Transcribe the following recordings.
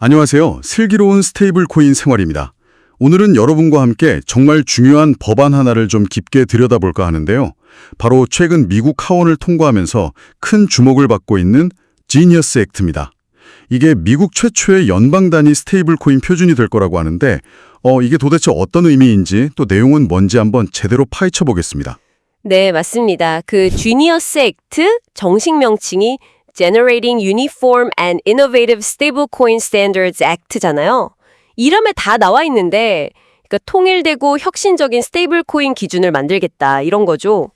안녕하세요. 슬기로운 스테이블 코인 생활입니다. 오늘은 여러분과 함께 정말 중요한 법안 하나를 좀 깊게 들여다볼까 하는데요. 바로 최근 미국 하원을 통과하면서 큰 주목을 받고 있는 지니어스 액트입니다. 이게 미국 최초의 연방 단위 스테이블 코인 표준이 될 거라고 하는데 이게 도대체 어떤 의미인지 또 내용은 뭔지 한번 제대로 파헤쳐 보겠습니다. 네, 맞습니다. 그 Genius Act 정식 명칭이 Generating Uniform and Innovative Stablecoin Standards Act잖아요. 이름에 다 나와 있는데 그러니까 통일되고 혁신적인 스테이블코인 기준을 만들겠다 이런 거죠.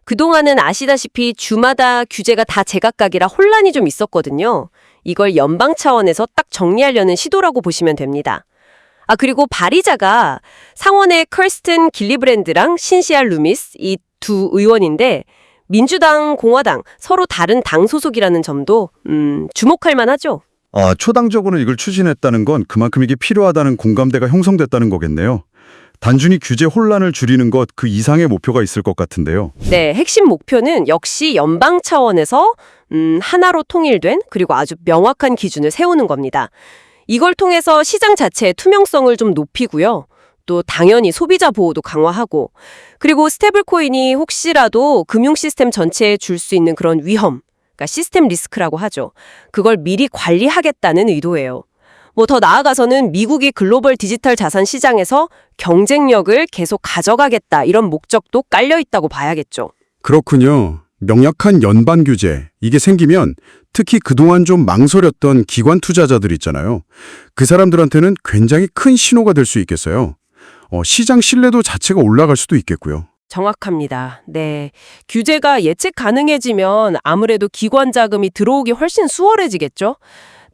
그동안은 아시다시피 주마다 규제가 다 제각각이라 혼란이 좀 있었거든요. 이걸 연방 차원에서 딱 정리하려는 시도라고 보시면 됩니다. 그리고 발의자가 상원의 커스튼 길리브랜드랑 신시아 루미스 이 두 의원인데 민주당, 공화당 서로 다른 당 소속이라는 점도 주목할 만하죠. 초당적으로 이걸 추진했다는 건 그만큼 이게 필요하다는 공감대가 형성됐다는 거겠네요. 단순히 규제 혼란을 줄이는 것 그 이상의 목표가 있을 것 같은데요. 네, 핵심 목표는 역시 연방 차원에서 하나로 통일된 그리고 아주 명확한 기준을 세우는 겁니다. 이걸 통해서 시장 자체의 투명성을 좀 높이고요. 또 당연히 소비자 보호도 강화하고 그리고 스테이블코인이 혹시라도 금융 시스템 전체에 줄 수 있는 그런 위험, 그러니까 시스템 리스크라고 하죠. 그걸 미리 관리하겠다는 의도예요. 더 나아가서는 미국이 글로벌 디지털 자산 시장에서 경쟁력을 계속 가져가겠다 이런 목적도 깔려 있다고 봐야겠죠. 그렇군요. 명확한 연반 규제, 이게 생기면 특히 그동안 좀 망설였던 기관 투자자들 있잖아요. 그 사람들한테는 굉장히 큰 신호가 될 수 있겠어요. 시장 신뢰도 자체가 올라갈 수도 있겠고요. 정확합니다. 네. 규제가 예측 가능해지면 아무래도 기관 자금이 들어오기 훨씬 수월해지겠죠?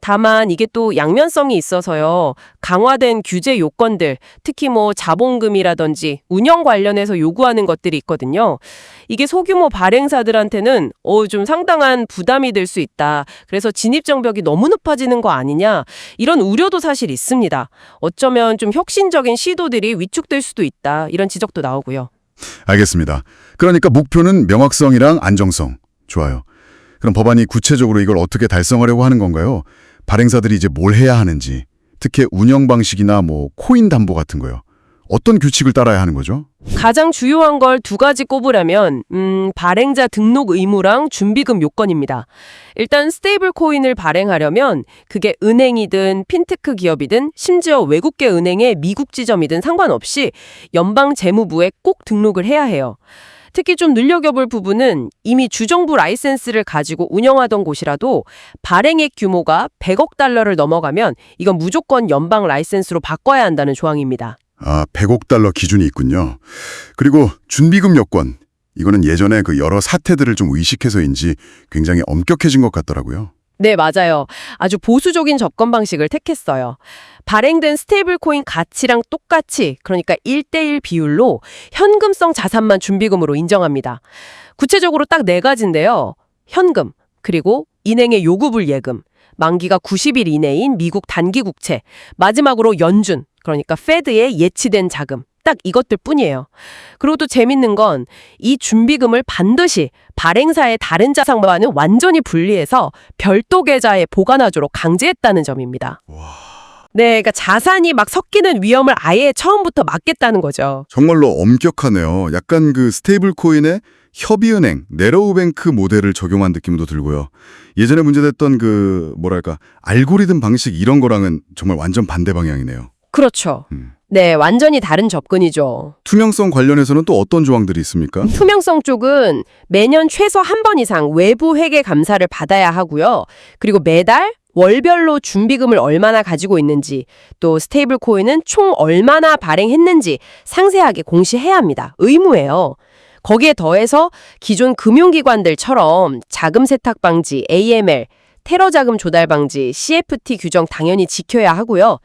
다만 이게 또 양면성이 있어서요. 강화된 규제 요건들, 특히 자본금이라든지 운영 관련해서 요구하는 것들이 있거든요. 이게 소규모 발행사들한테는 좀 상당한 부담이 될 수 있다. 그래서 진입장벽이 너무 높아지는 거 아니냐. 이런 우려도 사실 있습니다. 어쩌면 좀 혁신적인 시도들이 위축될 수도 있다. 이런 지적도 나오고요. 알겠습니다. 그러니까 목표는 명확성이랑 안정성. 좋아요. 그럼 법안이 구체적으로 이걸 어떻게 달성하려고 하는 건가요? 발행사들이 이제 뭘 해야 하는지, 특히 운영 방식이나 코인 담보 같은 거요. 어떤 규칙을 따라야 하는 거죠? 가장 주요한 걸 두 가지 꼽으라면 발행자 등록 의무랑 준비금 요건입니다. 일단 스테이블 코인을 발행하려면 그게 은행이든 핀테크 기업이든 심지어 외국계 은행의 미국 지점이든 상관없이 연방 재무부에 꼭 등록을 해야 해요. 특히 좀 눈여겨볼 부분은 이미 주정부 라이센스를 가지고 운영하던 곳이라도 발행액 규모가 100억 달러를 넘어가면 이건 무조건 연방 라이센스로 바꿔야 한다는 조항입니다. 100억 달러 기준이 있군요. 그리고 준비금 요건. 이거는 예전에 그 여러 사태들을 좀 의식해서인지 굉장히 엄격해진 것 같더라고요. 네, 맞아요. 아주 보수적인 접근 방식을 택했어요. 발행된 스테이블 코인 가치랑 똑같이, 그러니까 1대1 비율로 현금성 자산만 준비금으로 인정합니다. 구체적으로 딱 4가지인데요. 현금, 그리고 은행의 요구불 예금, 만기가 90일 이내인 미국 단기 국채, 마지막으로 연준, 그러니까 페드의 예치된 자금. 딱 이것들 뿐이에요. 그리고 또 재밌는 건 이 준비금을 반드시 발행사의 다른 자산과는 완전히 분리해서 별도 계좌에 보관하도록 강제했다는 점입니다. 네, 그러니까 자산이 막 섞이는 위험을 아예 처음부터 막겠다는 거죠. 정말로 엄격하네요. 약간 그 스테이블 코인의 협의은행, 네로우뱅크 모델을 적용한 느낌도 들고요. 예전에 문제됐던 알고리즘 방식 이런 거랑은 정말 완전 반대 방향이네요. 그렇죠. 네, 완전히 다른 접근이죠. 투명성 관련해서는 또 어떤 조항들이 있습니까? 투명성 쪽은 매년 최소 한 번 이상 외부 회계 감사를 받아야 하고요. 그리고 매달 월별로 준비금을 얼마나 가지고 있는지, 또 스테이블 코인은 총 얼마나 발행했는지 상세하게 공시해야 합니다. 의무예요. 거기에 더해서 기존 금융기관들처럼 자금 세탁 방지, AML, 테러 자금 조달 방지, CFT 규정 당연히 지켜야 하고요.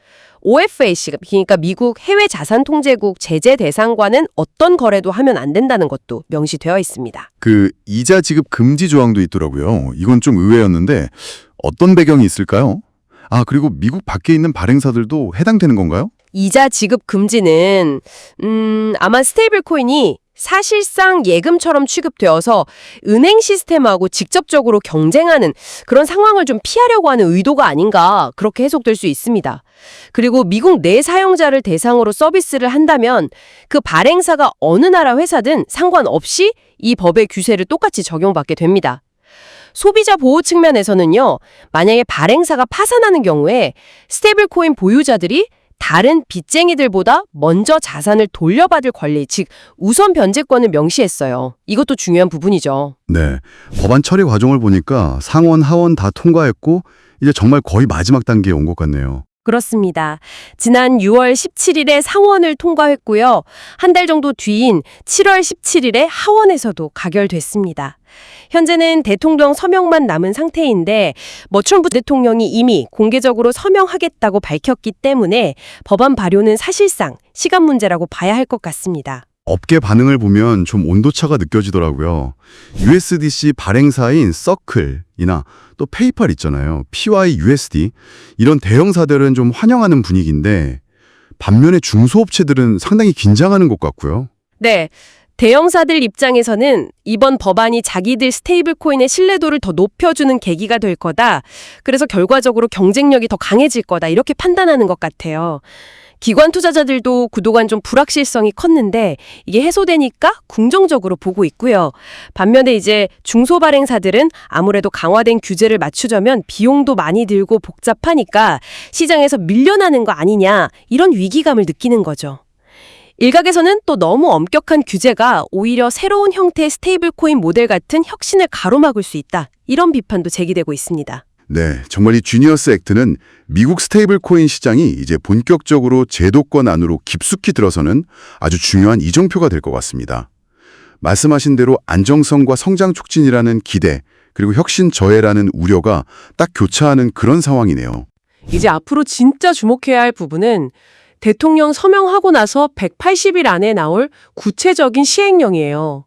OFAC, 그러니까 미국 해외자산통제국 제재 대상과는 어떤 거래도 하면 안 된다는 것도 명시되어 있습니다. 그 이자 지급 금지 조항도 있더라고요. 이건 좀 의외였는데 어떤 배경이 있을까요? 그리고 미국 밖에 있는 발행사들도 해당되는 건가요? 이자 지급 금지는 아마 스테이블 코인이 사실상 예금처럼 취급되어서 은행 시스템하고 직접적으로 경쟁하는 그런 상황을 좀 피하려고 하는 의도가 아닌가 그렇게 해석될 수 있습니다. 그리고 미국 내 사용자를 대상으로 서비스를 한다면 그 발행사가 어느 나라 회사든 상관없이 이 법의 규제를 똑같이 적용받게 됩니다. 소비자 보호 측면에서는요, 만약에 발행사가 파산하는 경우에 스테이블 코인 보유자들이 다른 빚쟁이들보다 먼저 자산을 돌려받을 권리, 즉 우선 변제권을 명시했어요. 이것도 중요한 부분이죠. 네, 법안 처리 과정을 보니까 상원, 하원 다 통과했고 이제 정말 거의 마지막 단계에 온 것 같네요. 그렇습니다. 지난 6월 17일에 상원을 통과했고요. 한 달 정도 뒤인 7월 17일에 하원에서도 가결됐습니다. 현재는 대통령 서명만 남은 상태인데 트럼프 대통령이 이미 공개적으로 서명하겠다고 밝혔기 때문에 법안 발효는 사실상 시간 문제라고 봐야 할 것 같습니다. 업계 반응을 보면 좀 온도차가 느껴지더라고요. USDC 발행사인 서클이나 또 페이팔 있잖아요. PYUSD. 이런 대형사들은 좀 환영하는 분위기인데 반면에 중소업체들은 상당히 긴장하는 것 같고요. 네. 대형사들 입장에서는 이번 법안이 자기들 스테이블 코인의 신뢰도를 더 높여주는 계기가 될 거다. 그래서 결과적으로 경쟁력이 더 강해질 거다. 이렇게 판단하는 것 같아요. 기관 투자자들도 그동안 좀 불확실성이 컸는데 이게 해소되니까 긍정적으로 보고 있고요. 반면에 이제 중소발행사들은 아무래도 강화된 규제를 맞추려면 비용도 많이 들고 복잡하니까 시장에서 밀려나는 거 아니냐 이런 위기감을 느끼는 거죠. 일각에서는 또 너무 엄격한 규제가 오히려 새로운 형태의 스테이블 코인 모델 같은 혁신을 가로막을 수 있다. 이런 비판도 제기되고 있습니다. 네, 정말 이 주니어스 액트는 미국 스테이블 코인 시장이 이제 본격적으로 제도권 안으로 깊숙이 들어서는 아주 중요한 이정표가 될 것 같습니다. 말씀하신 대로 안정성과 성장 촉진이라는 기대, 그리고 혁신 저해라는 우려가 딱 교차하는 그런 상황이네요. 이제 앞으로 진짜 주목해야 할 부분은 대통령 서명하고 나서 180일 안에 나올 구체적인 시행령이에요.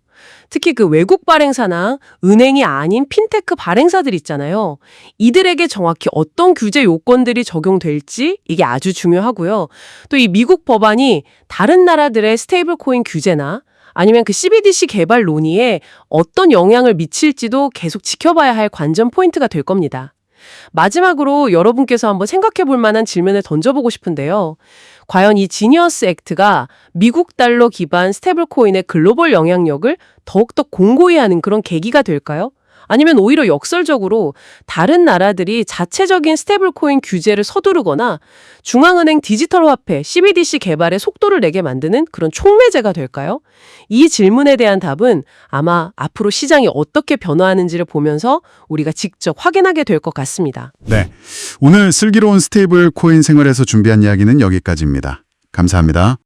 특히 그 외국 발행사나 은행이 아닌 핀테크 발행사들 있잖아요. 이들에게 정확히 어떤 규제 요건들이 적용될지 이게 아주 중요하고요. 또 이 미국 법안이 다른 나라들의 스테이블 코인 규제나 아니면 그 CBDC 개발 논의에 어떤 영향을 미칠지도 계속 지켜봐야 할 관전 포인트가 될 겁니다. 마지막으로 여러분께서 한번 생각해 볼 만한 질문을 던져보고 싶은데요. 과연 이 지니어스 액트가 미국 달러 기반 스테이블 코인의 글로벌 영향력을 더욱더 공고히 하는 그런 계기가 될까요? 아니면 오히려 역설적으로 다른 나라들이 자체적인 스테이블 코인 규제를 서두르거나 중앙은행 디지털 화폐 CBDC 개발에 속도를 내게 만드는 그런 촉매제가 될까요? 이 질문에 대한 답은 아마 앞으로 시장이 어떻게 변화하는지를 보면서 우리가 직접 확인하게 될 것 같습니다. 네, 오늘 슬기로운 스테이블 코인 생활에서 준비한 이야기는 여기까지입니다. 감사합니다.